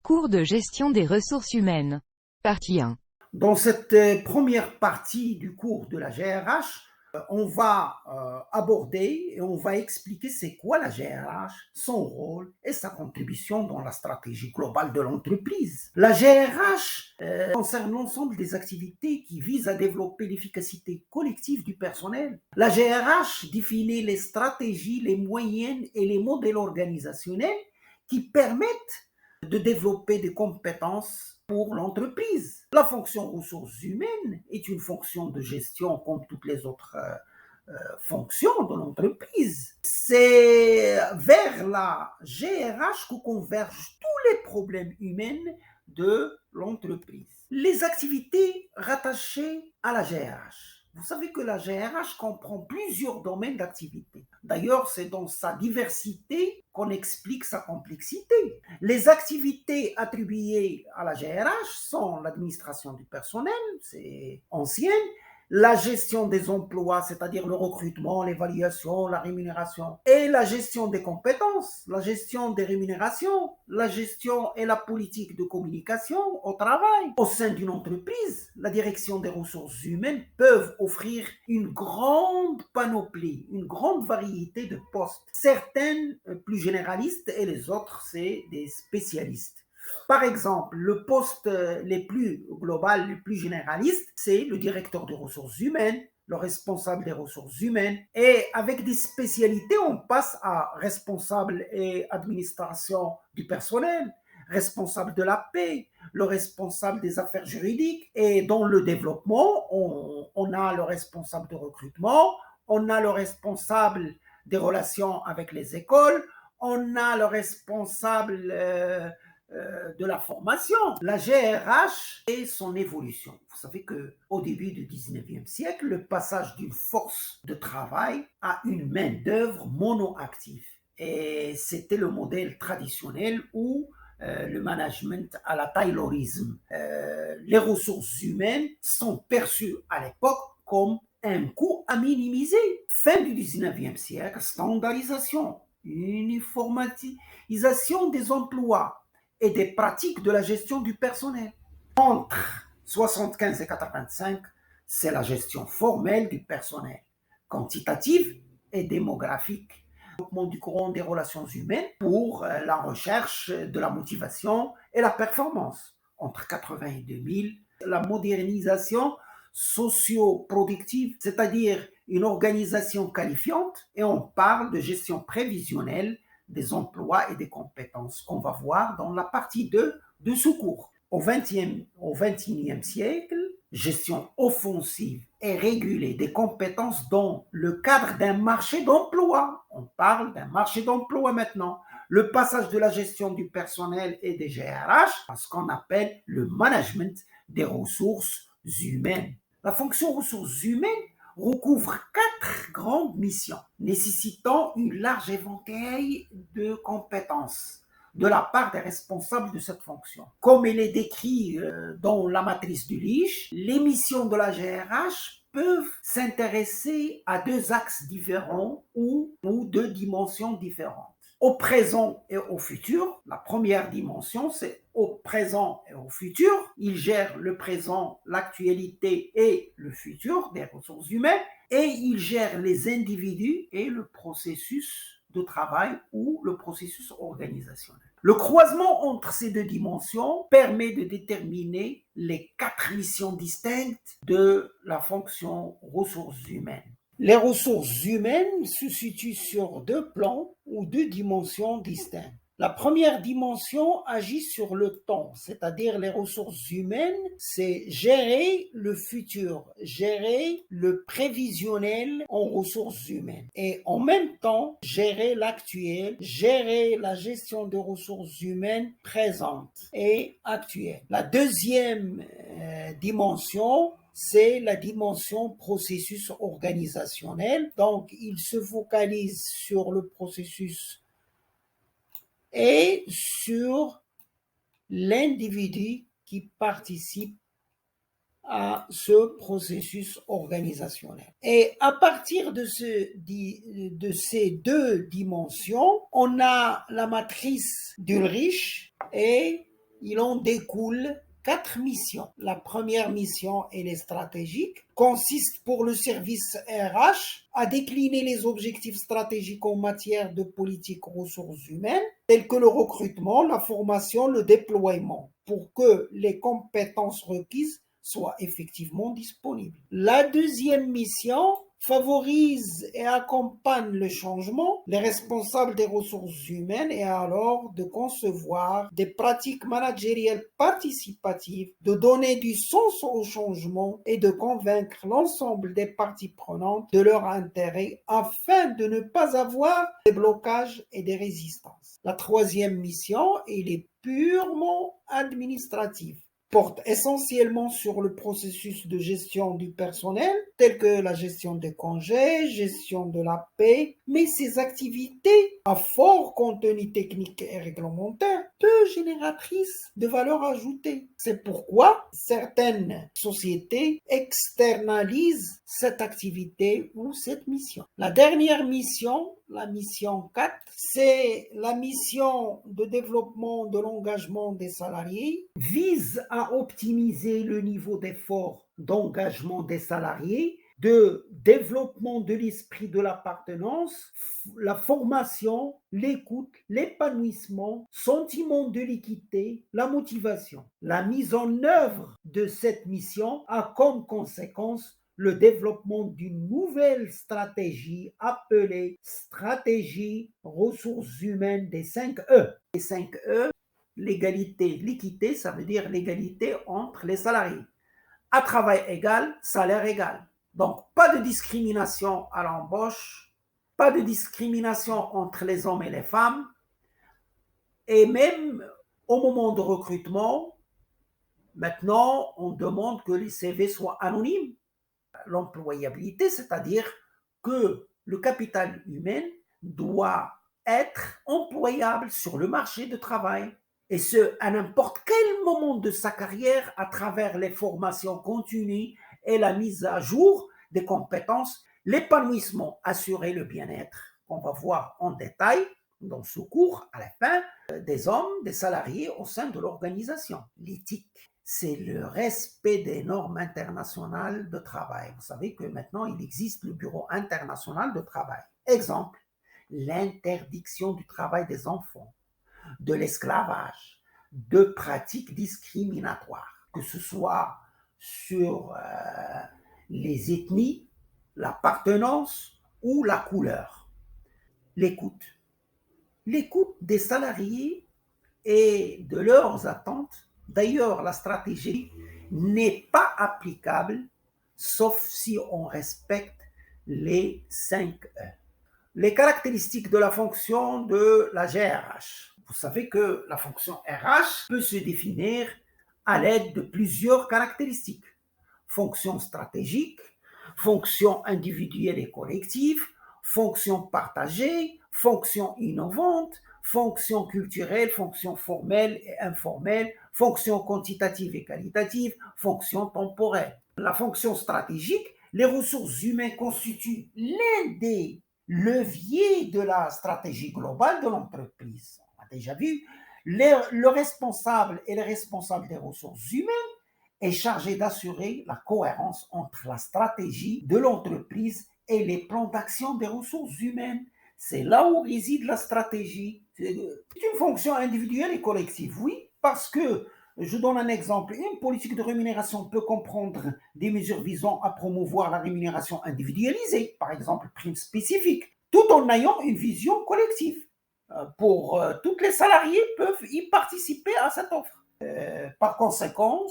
Cours de gestion des ressources humaines. Partie 1. Dans cette première partie du cours de la GRH, on va aborder et on va expliquer c'est quoi la GRH, son rôle et sa contribution dans la stratégie globale de l'entreprise. La GRH concerne l'ensemble des activités qui visent à développer l'efficacité collective du personnel. La GRH définit les stratégies, les moyens et les modèles organisationnels qui permettent de développer des compétences pour l'entreprise. La fonction ressources humaines est une fonction de gestion comme toutes les autres fonctions de l'entreprise. C'est vers la GRH que convergent tous les problèmes humains de l'entreprise. Les activités rattachées à la GRH. Vous savez que la GRH comprend plusieurs domaines d'activité. D'ailleurs, c'est dans sa diversité qu'on explique sa complexité. Les activités attribuées à la GRH sont l'administration du personnel, c'est ancien, la gestion des emplois, c'est-à-dire le recrutement, l'évaluation, la rémunération, et la gestion des compétences, la gestion des rémunérations, la gestion et la politique de communication au travail. Au sein d'une entreprise, la direction des ressources humaines peuvent offrir une grande panoplie, une grande variété de postes. Certaines plus généralistes et les autres, c'est des spécialistes. Par exemple, le poste les plus global, le plus généraliste, c'est le directeur des ressources humaines, le responsable des ressources humaines. Et avec des spécialités, on passe à responsable et administration du personnel, responsable de la paix, le responsable des affaires juridiques. Et dans le développement, on a le responsable de recrutement, on a le responsable des relations avec les écoles, on a le responsable de la formation. La GRH et son évolution. Vous savez qu'au début du 19e siècle, le passage d'une force de travail à une main-d'œuvre monoactive. Et c'était le modèle traditionnel où le management à la Taylorisme. Les ressources humaines sont perçues à l'époque comme un coût à minimiser. Fin du 19e siècle, standardisation, uniformisation des emplois et des pratiques de la gestion du personnel. Entre 75 et 85, c'est la gestion formelle du personnel, quantitative et démographique. Le développement du courant des relations humaines pour la recherche de la motivation et la performance. Entre 80 et 2000, la modernisation socio-productive, c'est-à-dire une organisation qualifiante, et on parle de gestion prévisionnelle des emplois et des compétences qu'on va voir dans la partie 2 de ce cours. Au XXIe siècle, gestion offensive et régulée des compétences dans le cadre d'un marché d'emploi. On parle d'un marché d'emploi maintenant. Le passage de la gestion du personnel et des GRH à ce qu'on appelle le management des ressources humaines. La fonction ressources humaines recouvre 4 grandes missions nécessitant une large éventail de compétences de la part des responsables de cette fonction. Comme il est décrit dans la matrice du Lich, les missions de la GRH peuvent s'intéresser à 2 axes différents ou 2 dimensions différentes. Au présent et au futur, la première dimension, c'est au présent et au futur. Il gère le présent, l'actualité et le futur des ressources humaines et il gère les individus et le processus de travail ou le processus organisationnel. Le croisement entre ces 2 dimensions permet de déterminer les 4 missions distinctes de la fonction ressources humaines. Les ressources humaines se situent sur 2 plans ou 2 dimensions distinctes. La première dimension agit sur le temps, c'est-à-dire les ressources humaines, c'est gérer le futur, gérer le prévisionnel en ressources humaines et en même temps gérer l'actuel, gérer la gestion des ressources humaines présentes et actuelles. La deuxième dimension, c'est la dimension processus organisationnel. Donc, il se focalise sur le processus et sur l'individu qui participe à ce processus organisationnel. Et à partir de ces 2 dimensions, on a la matrice d'Ulrich et il en découle 4 missions. La première mission, elle est stratégique, consiste pour le service RH à décliner les objectifs stratégiques en matière de politique ressources humaines, tels que le recrutement, la formation, le déploiement, pour que les compétences requises soient effectivement disponibles. La deuxième mission favorise et accompagne le changement. Les responsables des ressources humaines et alors de concevoir des pratiques managériales participatives, de donner du sens au changement et de convaincre l'ensemble des parties prenantes de leur intérêt afin de ne pas avoir des blocages et des résistances. La troisième mission, elle est purement administrative, porte essentiellement sur le processus de gestion du personnel, tel que la gestion des congés, gestion de la paie, mais ces activités à fort contenu technique et réglementaire, peu génératrices de valeur ajoutée. C'est pourquoi certaines sociétés externalisent cette activité ou cette mission. La dernière mission, la mission 4, c'est la mission de développement de l'engagement des salariés, vise à optimiser le niveau d'effort d'engagement des salariés, de développement de l'esprit de l'appartenance, la formation, l'écoute, l'épanouissement, sentiment de l'équité, la motivation. La mise en œuvre de cette mission a comme conséquence le développement d'une nouvelle stratégie appelée stratégie ressources humaines des 5 E. Les 5 E, l'égalité, l'équité, ça veut dire l'égalité entre les salariés. À travail égal, salaire égal. Donc, pas de discrimination à l'embauche, pas de discrimination entre les hommes et les femmes, et même au moment de recrutement, maintenant, on demande que les CV soient anonymes. L'employabilité, c'est-à-dire que le capital humain doit être employable sur le marché de travail, et ce, à n'importe quel moment de sa carrière, à travers les formations continues et la mise à jour des compétences, l'épanouissement, assurer le bien-être, qu'on va voir en détail dans ce cours à la fin, des hommes, des salariés au sein de l'organisation. L'éthique, c'est le respect des normes internationales de travail. Vous savez que maintenant, il existe le Bureau international de travail. Exemple, l'interdiction du travail des enfants, de l'esclavage, de pratiques discriminatoires, que ce soit sur les ethnies, l'appartenance ou la couleur. L'écoute. L'écoute des salariés et de leurs attentes. D'ailleurs, la stratégie n'est pas applicable sauf si on respecte les 5 E. Les caractéristiques de la fonction de la GRH. Vous savez que la fonction RH peut se définir à l'aide de plusieurs caractéristiques. Fonction stratégique, fonction individuelle et collective, fonction partagée, fonction innovante, fonction culturelle, fonction formelle et informelle, fonction quantitative et qualitative, fonction temporelle. La fonction stratégique, les ressources humaines constituent l'un des leviers de la stratégie globale de l'entreprise. On a déjà vu, le responsable et les responsables des ressources humaines est chargé d'assurer la cohérence entre la stratégie de l'entreprise et les plans d'action des ressources humaines. C'est là où réside la stratégie. C'est une fonction individuelle et collective, oui, parce que, je donne un exemple, une politique de rémunération peut comprendre des mesures visant à promouvoir la rémunération individualisée, par exemple prime spécifique, tout en ayant une vision collective. Pour tous les salariés peuvent y participer à cette offre. Par conséquent,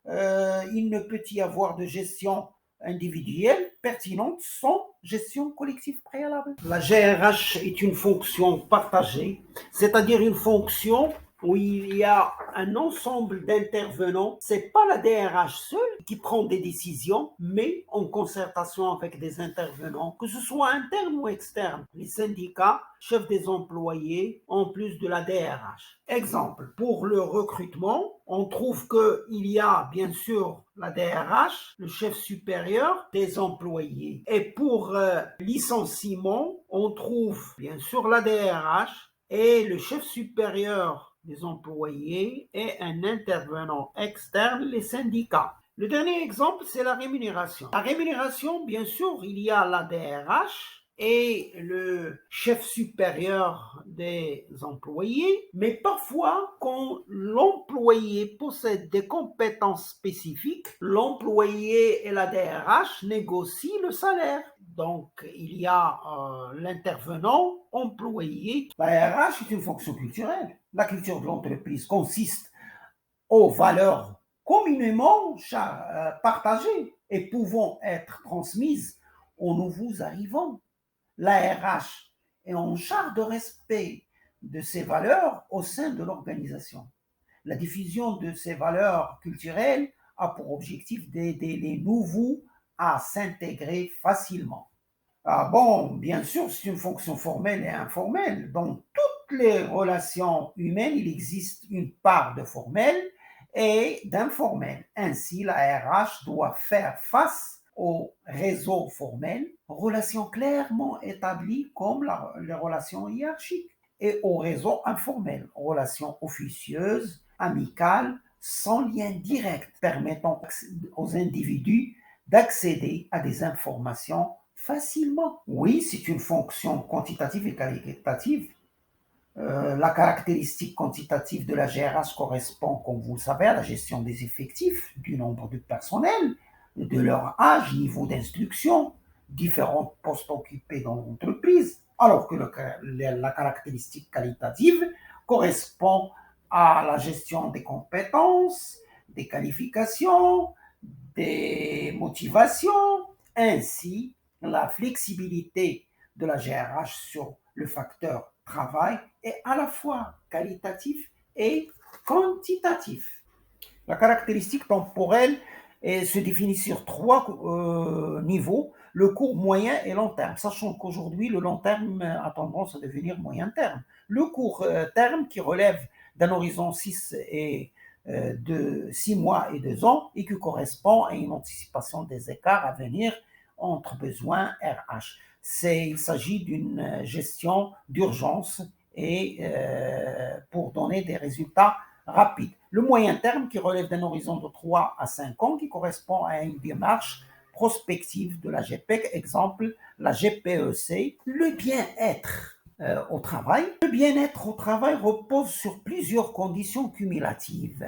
il ne peut y avoir de gestion individuelle pertinente sans gestion collective préalable. La GRH est une fonction partagée, c'est-à-dire une fonction où il y a un ensemble d'intervenants. C'est pas la DRH seule qui prend des décisions, mais en concertation avec des intervenants, que ce soit internes ou externes, les syndicats, chefs des employés, en plus de la DRH. Exemple, pour le recrutement, on trouve qu'il y a bien sûr la DRH, le chef supérieur des employés. Et pour licenciement, on trouve bien sûr la DRH et le chef supérieur les employés et un intervenant externe, les syndicats. Le dernier exemple, c'est la rémunération. La rémunération, bien sûr, il y a la DRH et le chef supérieur des employés, mais parfois, quand l'employé possède des compétences spécifiques, l'employé et la DRH négocient le salaire. Donc, il y a l'intervenant employé. La RH est une fonction culturelle. La culture de l'entreprise consiste aux valeurs communément partagées et pouvant être transmises aux nouveaux arrivants. La RH est en charge de respect de ces valeurs au sein de l'organisation. La diffusion de ces valeurs culturelles a pour objectif d'aider les nouveaux à s'intégrer facilement. Ah bon, bien sûr, c'est une fonction formelle et informelle. Dans toutes les relations humaines, il existe une part de formel et d'informel. Ainsi, la RH doit faire face au réseau formel, relations clairement établies comme les relations hiérarchiques, et au réseau informel, relations officieuses, amicales, sans lien direct, permettant aux individus d'accéder à des informations facilement. Oui, c'est une fonction quantitative et qualitative. La caractéristique quantitative de la GRH correspond, comme vous le savez, à la gestion des effectifs, du nombre de personnel, de leur âge, niveau d'instruction, différents postes occupés dans l'entreprise, alors que la caractéristique qualitative correspond à la gestion des compétences, des qualifications, des motivations, ainsi la flexibilité de la GRH sur le facteur travail est à la fois qualitatif et quantitatif. La caractéristique temporelle se définit sur trois niveaux, le court, moyen et long terme, sachant qu'aujourd'hui, le long terme a tendance à devenir moyen terme. Le court terme, qui relève d'un horizon 6 mois et 2 ans, et qui correspond à une anticipation des écarts à venir entre besoins RH. Il s'agit d'une gestion d'urgence et pour donner des résultats rapides. Le moyen terme, qui relève d'un horizon de 3 à 5 ans, qui correspond à une démarche prospective de la GPEC, exemple la GPEC. Le bien-être au travail. Le bien-être au travail repose sur plusieurs conditions cumulatives.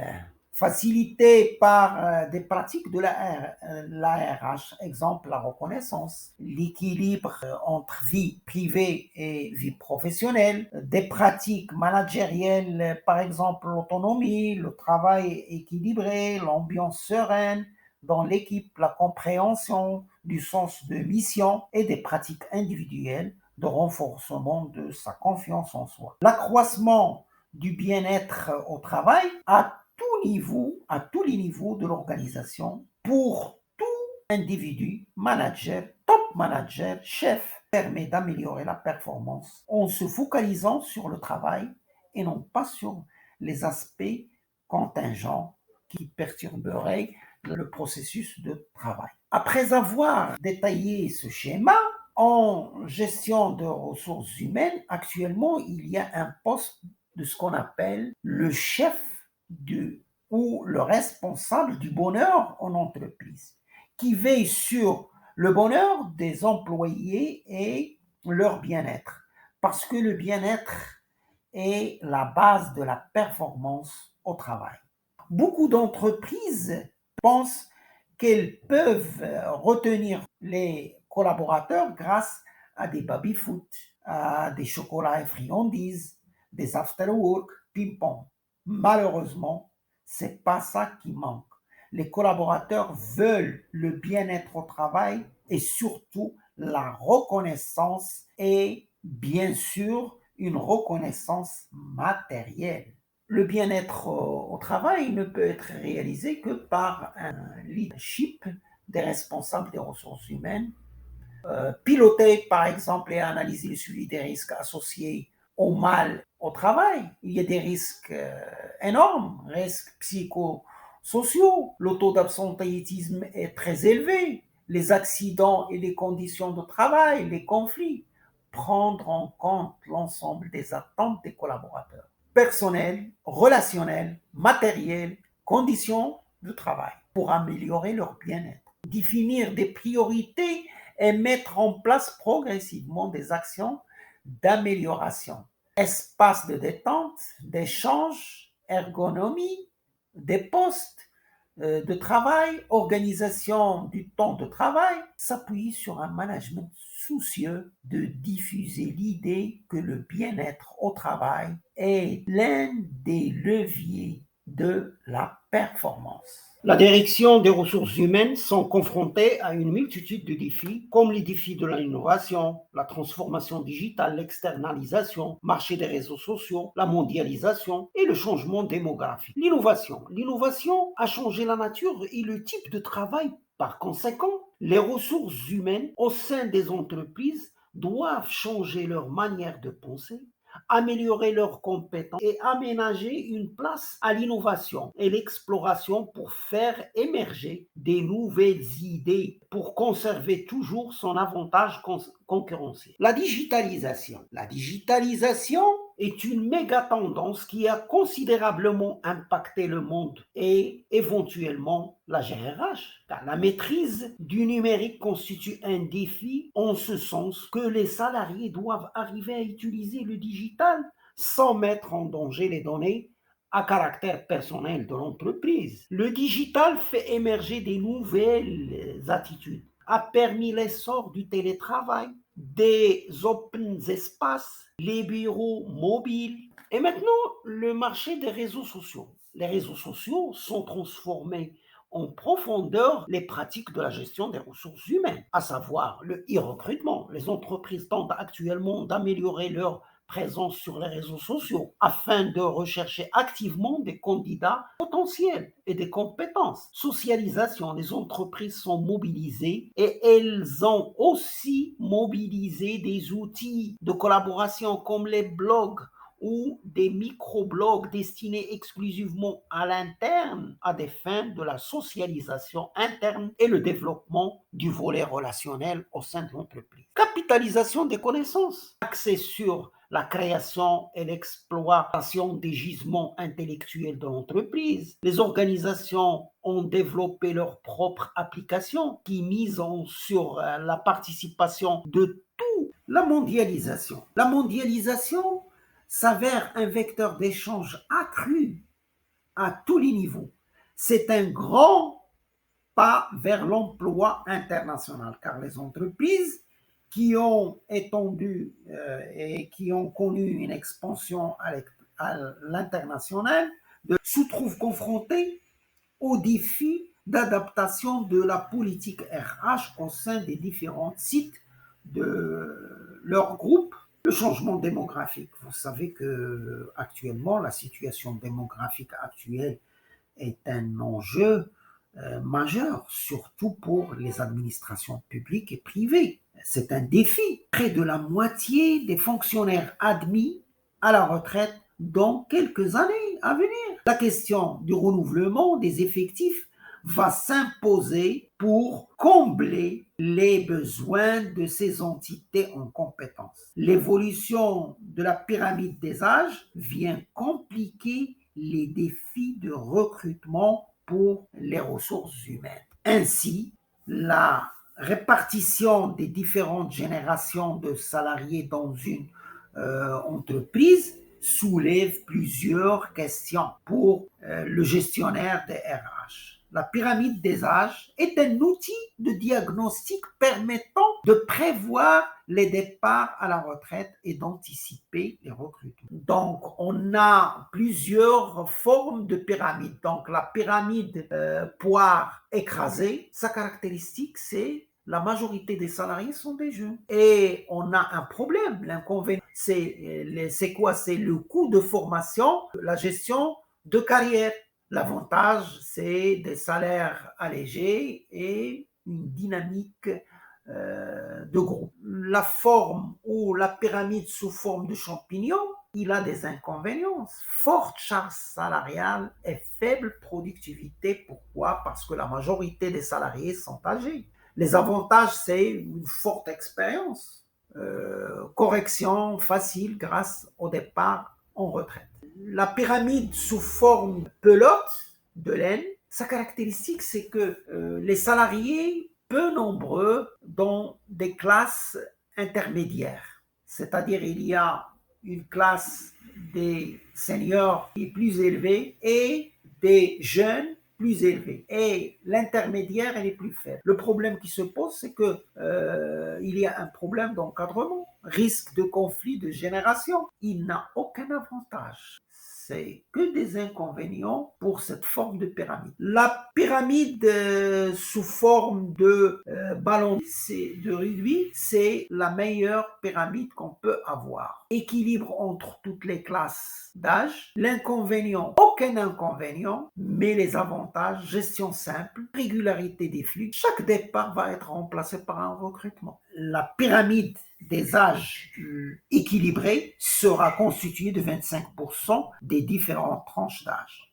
Facilité par des pratiques de l'ARH, exemple la reconnaissance, l'équilibre entre vie privée et vie professionnelle, des pratiques managérielles, par exemple l'autonomie, le travail équilibré, l'ambiance sereine dans l'équipe, la compréhension du sens de mission et des pratiques individuelles de renforcement de sa confiance en soi. L'accroissement du bien-être au travail à tous les niveaux de l'organisation, pour tout individu, manager, top manager, chef, permet d'améliorer la performance en se focalisant sur le travail et non pas sur les aspects contingents qui perturberaient le processus de travail. Après avoir détaillé ce schéma, en gestion de ressources humaines, actuellement, il y a un poste de ce qu'on appelle le chef ou le responsable du bonheur en entreprise, qui veille sur le bonheur des employés et leur bien-être. Parce que le bien-être est la base de la performance au travail. Beaucoup d'entreprises pensent qu'elles peuvent retenir les collaborateurs grâce à des baby-foot, à des chocolats et friandises, des after-work, ping-pong. Malheureusement, c'est pas ça qui manque. Les collaborateurs veulent le bien-être au travail et surtout la reconnaissance et bien sûr une reconnaissance matérielle. Le bien-être au travail ne peut être réalisé que par un leadership des responsables des ressources humaines, piloter par exemple et analyser le suivi des risques associés au mal au travail. Il y a des risques énormes, risques psychosociaux. Le taux d'absentéisme est très élevé. Les accidents et les conditions de travail, les conflits. Prendre en compte l'ensemble des attentes des collaborateurs. personnelles, relationnelles, matérielles, conditions de travail pour améliorer leur bien-être. Définir des priorités et mettre en place progressivement des actions d'amélioration. Espace de détente, d'échange, ergonomie, des postes de travail, organisation du temps de travail, s'appuie sur un management soucieux de diffuser l'idée que le bien-être au travail est l'un des leviers de la performance. La direction des ressources humaines sont confrontées à une multitude de défis, comme les défis de l'innovation, la transformation digitale, l'externalisation, marché des réseaux sociaux, la mondialisation et le changement démographique. L'innovation. L'innovation a changé la nature et le type de travail. Par conséquent, les ressources humaines au sein des entreprises doivent changer leur manière de penser, améliorer leurs compétences et aménager une place à l'innovation et l'exploration pour faire émerger des nouvelles idées pour conserver toujours son avantage concurrentiel. La digitalisation. La digitalisation est une méga tendance qui a considérablement impacté le monde et éventuellement la GRH, car la maîtrise du numérique constitue un défi en ce sens que les salariés doivent arriver à utiliser le digital sans mettre en danger les données à caractère personnel de l'entreprise. Le digital fait émerger des nouvelles attitudes, a permis l'essor du télétravail, des open espaces, les bureaux mobiles et maintenant le marché des réseaux sociaux. Les réseaux sociaux sont transformés en profondeur les pratiques de la gestion des ressources humaines, à savoir le e-recrutement. Les entreprises tentent actuellement d'améliorer leur présence sur les réseaux sociaux afin de rechercher activement des candidats potentiels et des compétences. Socialisation, les entreprises sont mobilisées et elles ont aussi mobilisé des outils de collaboration comme les blogs ou des microblogs destinés exclusivement à l'interne à des fins de la socialisation interne et le développement du volet relationnel au sein de l'entreprise. Capitalisation des connaissances, axée sur la création et l'exploitation des gisements intellectuels de l'entreprise. Les organisations ont développé leurs propres applications qui misent sur la participation de tout. La mondialisation. La mondialisation s'avère un vecteur d'échange accru à tous les niveaux. C'est un grand pas vers l'emploi international, car les entreprises qui ont étendu et qui ont connu une expansion à l'international se trouvent confrontées au défi d'adaptation de la politique RH au sein des différents sites de leur groupe. Le changement démographique. Vous savez que actuellement, la situation démographique actuelle est un enjeu majeur, surtout pour les administrations publiques et privées. C'est un défi. Près de la moitié des fonctionnaires admis à la retraite dans quelques années à venir. La question du renouvellement des effectifs va s'imposer pour combler les besoins de ces entités en compétences. L'évolution de la pyramide des âges vient compliquer les défis de recrutement pour les ressources humaines. Ainsi, la répartition des différentes générations de salariés dans une entreprise soulève plusieurs questions pour le gestionnaire des RH. La pyramide des âges est un outil de diagnostic permettant de prévoir les départs à la retraite et d'anticiper les recrutements. Donc, on a plusieurs formes de pyramide. Donc, la pyramide poire écrasée, sa caractéristique, c'est la majorité des salariés sont des jeunes. Et on a un problème. L'inconvénient, c'est quoi? C'est le coût de formation, la gestion de carrière. L'avantage, c'est des salaires allégés et une dynamique de groupe. La forme ou la pyramide sous forme de champignon, il a des inconvénients. Forte charge salariale et faible productivité. Pourquoi? Parce que la majorité des salariés sont âgés. Les avantages, c'est une forte expérience, correction facile grâce au départ en retraite. La pyramide sous forme de pelote de laine, sa caractéristique, c'est que les salariés, peu nombreux, dans des classes intermédiaires. C'est-à-dire, il y a une classe des seniors qui est plus élevée et des jeunes plus élevés. Et l'intermédiaire, elle est plus faible. Le problème qui se pose, c'est que il y a un problème d'encadrement, risque de conflit de génération. Il n'a aucun avantage. C'est que des inconvénients pour cette forme de pyramide. La pyramide sous forme de ballon de rugby, c'est la meilleure pyramide qu'on peut avoir. Équilibre entre toutes les classes d'âge. L'inconvénient, aucun inconvénient, mais les avantages, gestion simple, régularité des flux. Chaque départ va être remplacé par un recrutement. La pyramide des âges équilibrés sera constituée de 25% des différentes tranches d'âge.